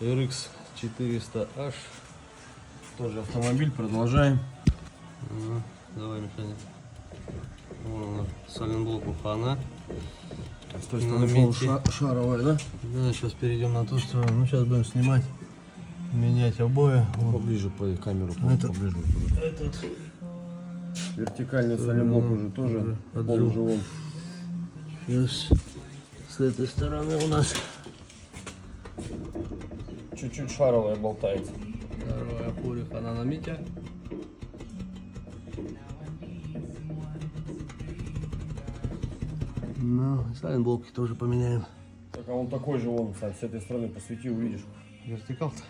RX 400H. Тоже автомобиль, продолжаем. Давай, механик. Вон сайлентблок ухана. С той стороны шаровая, да? Да, сейчас перейдем на ту сторону. Ну, сейчас будем снимать, менять обои. Вот. Поближе по камеру, Этот. поближе. Этот. Вертикальный сайлентблок уже тоже полуживом. Сейчас с этой стороны у нас Чуть-чуть шаровая болтается. вторая пуриха на Митя. Ну, сайлентблоки тоже поменяем. Так, а он такой же, вон, с этой стороны посвети, увидишь. Вертикал-то.